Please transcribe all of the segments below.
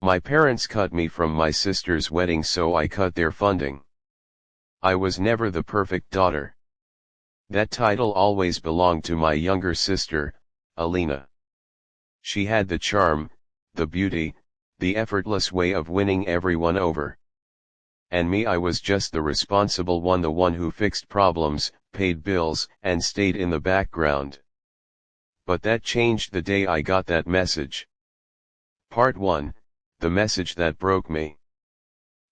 My parents cut me from my sister's wedding, so I cut their funding. I was never the perfect daughter. That title always belonged to my younger sister, Alina. She had the charm, the beauty, the effortless way of winning everyone over. And me, I was just the responsible one, the one who fixed problems, paid bills, and stayed in the background. But that changed the day I got that message. Part 1, the message that broke me.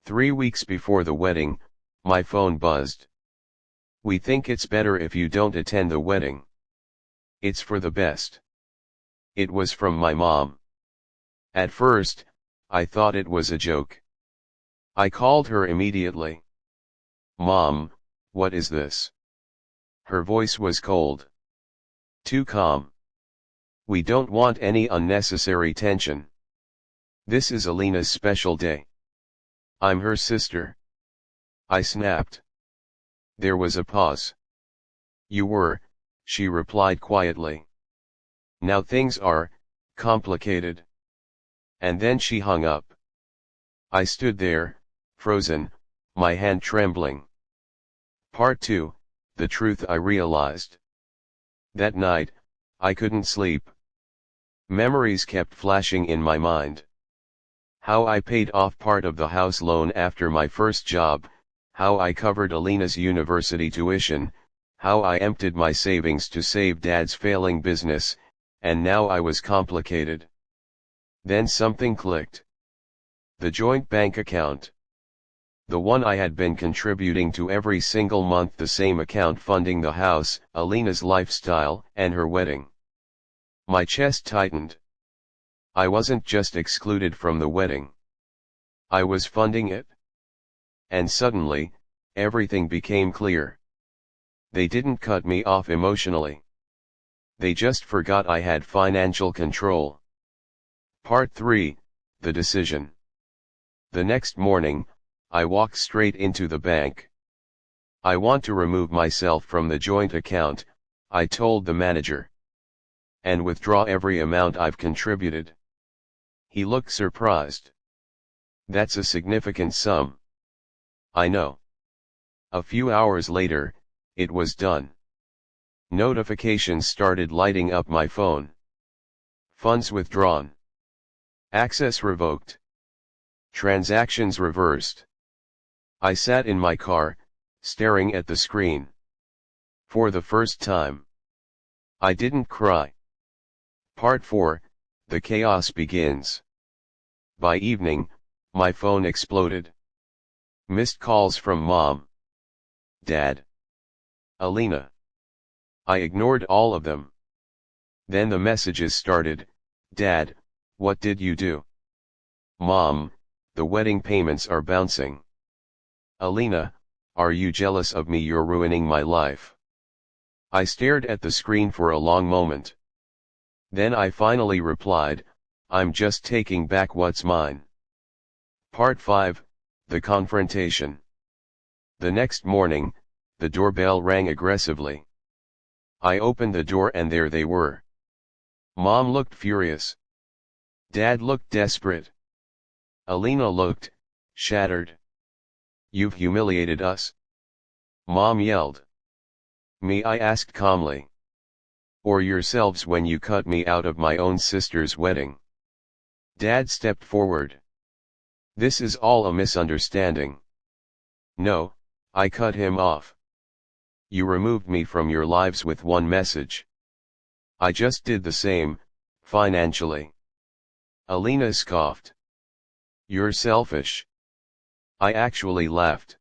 3 weeks before the wedding, my phone buzzed. "We think it's better if you don't attend the wedding. It's for the best." It was from my mom. At first, I thought it was a joke. I called her immediately. "Mom, what is this?" Her voice was cold. Too calm. "We don't want any unnecessary tension. This is Alina's special day. I'm her sister." I snapped. There was a pause. "You were," she replied quietly. "Now things are complicated." And then she hung up. I stood there, frozen, my hand trembling. Part 2, the truth I realized. That night, I couldn't sleep. Memories kept flashing in my mind. How I paid off part of the house loan after my first job, how I covered Alina's university tuition, how I emptied my savings to save Dad's failing business, and now I was complicated. Then something clicked. The joint bank account. The one I had been contributing to every single month, the same account funding the house, Alina's lifestyle, and her wedding. My chest tightened. I wasn't just excluded from the wedding. I was funding it. And suddenly, everything became clear. They didn't cut me off emotionally. They just forgot I had financial control. Part 3, the decision. The next morning, I walked straight into the bank. "I want to remove myself from the joint account," I told the manager. "And withdraw every amount I've contributed." He looked surprised. "That's a significant sum." "I know." A few hours later, it was done. Notifications started lighting up my phone. Funds withdrawn. Access revoked. Transactions reversed. I sat in my car, staring at the screen. For the first time. I didn't cry. Part 4, the chaos begins. By evening, my phone exploded. Missed calls from Mom, Dad, Alina. I ignored all of them. Then the messages started. "Dad, what did you do?" "Mom, the wedding payments are bouncing." "Alina, are you jealous of me? You're ruining my life." I stared at the screen for a long moment. Then I finally replied, "I'm just taking back what's mine." Part 5, the confrontation. The next morning, the doorbell rang aggressively. I opened the door and there they were. Mom looked furious. Dad looked desperate. Alina looked shattered. "You've humiliated us," Mom yelled. "Me?" I asked calmly. "Or yourselves when you cut me out of my own sister's wedding?" Dad stepped forward. "This is all a misunderstanding." "No, I cut him off. You removed me from your lives with one message. I just did the same, financially." Alina scoffed. "You're selfish." I actually laughed.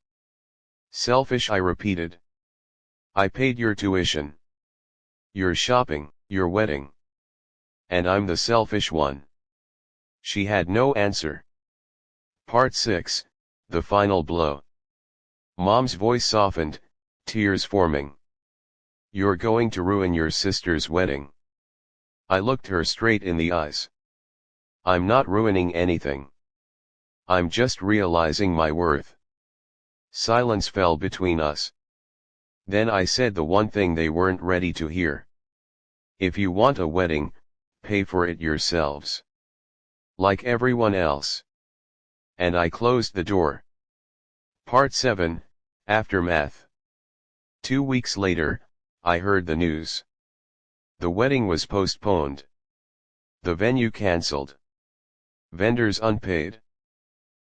"Selfish?" I repeated. "I paid your tuition, your shopping, your wedding. And I'm the selfish one." She had no answer. Part 6, the final blow. Mom's voice softened, tears forming. "You're going to ruin your sister's wedding." I looked her straight in the eyes. "I'm not ruining anything. I'm just realizing my worth." Silence fell between us. Then I said the one thing they weren't ready to hear. "If you want a wedding, pay for it yourselves." like everyone else. And I closed the door. Part 7, Aftermath. 2 weeks later, I heard the news. The wedding was postponed. The venue cancelled. Vendors unpaid.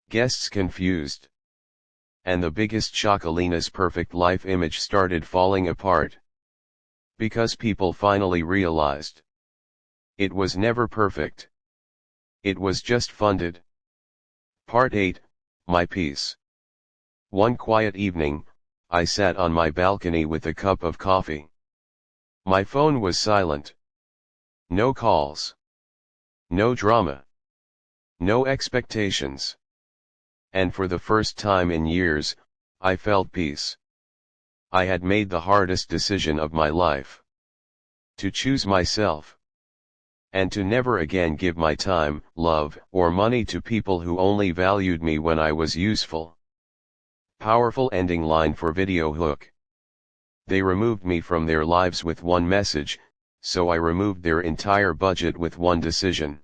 Guests confused. And the biggest shock, Alina's perfect life image started falling apart. Because people finally realized. It was never perfect. It was just funded. Part 8, My Peace. One quiet evening, I sat on my balcony with a cup of coffee. My phone was silent. No calls. No drama. No expectations. And for the first time in years, I felt peace. I had made the hardest decision of my life. To choose myself. And to never again give my time, love, or money to people who only valued me when I was useful. Powerful ending line for video hook. They removed me from their lives with one message, so I removed their entire budget with one decision.